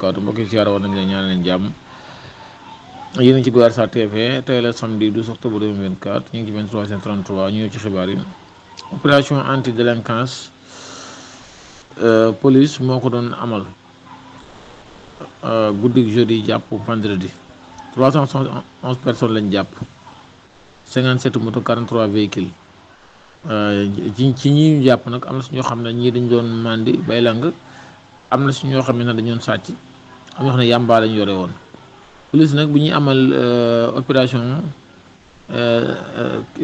barakaatu mbokk yi siyaara woon nañ leen ñaan leen jàmm yéen a ci Guarssar TV tey la samedi 12 octobre 2024 ñu ngi ci 23h33 ñu ñëw ci xibaar yi. opération anti délinquance police moo ko doon amal guddi jeudi jàpp vendredi 311 personnes lañ jàpp 57 moto 43 véhicules ci ñi ñu jàpp nag am na si ñoo xam ne ñii dañ doon mandi bay lang am na si ñoo xam ne dañu doon sàcc am ñoo xam ne yàmbaa lañ yore woon. police nag bu ñuy amal opération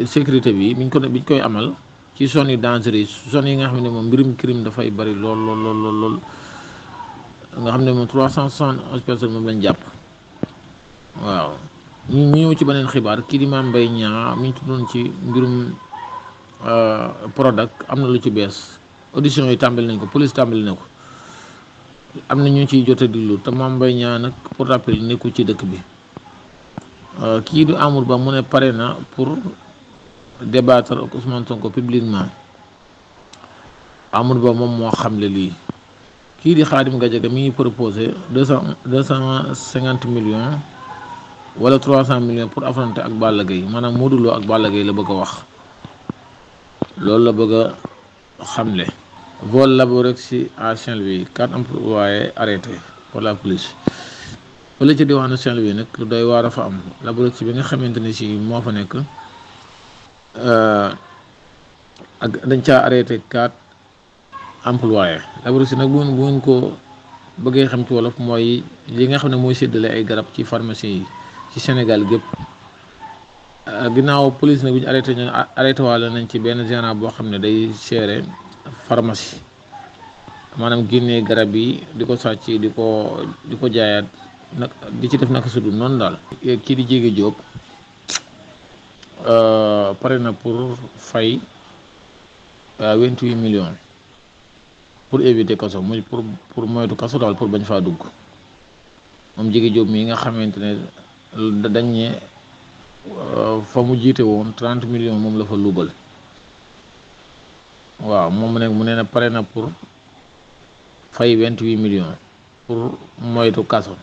sécurité bi biñ koy amal ci zone yi dangereuses zone yi nga xam ne moom mbirum crime dafay bari lool nga xam ne moom 371 personnes moom lañ jàpp. waaw ñu ñëw ci beneen xibaar kii di Mame Mbaye Niang mi ñu tuddoon ci mbirum Prodac am na lu ci bees audition yi tàmbali nañ ko police tàmbali na ko am na ñu ciy jot a diglu te Mame Mbaye Niang nag pour rappel nekkul ci dëkk bi kii di Amadou Ba mu ne pare na pour débattre ak Ousmane Sonko publiquement Amadou Ba moom moo xamle lii. kii di Khadim Gadiaga mi ngi proposé 250 millions wala 300 millions pour affronter ak Balla Gaye maanaam Modou Lo ak Balla Gaye la bëgg a wax loolu la bëgg a xamle. vol Laborex à Saint-Louis 4 employés arrêtés par la police fële ci diwaanu Saint-Louis nag lu doy waar a fa am Laborex bi nga xamante ne si moo fa nekk ak dañ caa arrêté 4 employés Laborex nag bu ngeen ko bëggee xam ci wolof mooy li nga xam ne mooy séddale ay garab ci pharmacie yi ci Sénégal gépp ginnaaw police nag bu ñu arrêté waale nañ ci benn gérant boo xam ne day gérer pharmacie maanaam génnee garab yi di ko sàcc di ko jaayaat nag di ci def naka sudul noonu daal. kii di Jéege Jóob pare na pour fay 28 millions pour éviter kaso muy pour moytu kaso daal pour bañ faa dugg moom Jéege Jóob mii nga xamante ne dañ ne fa mu jiite woon 30 millions moom la fa luubal. waaw moom mu ne pare na pour fay 28 millions pour moytu kaso.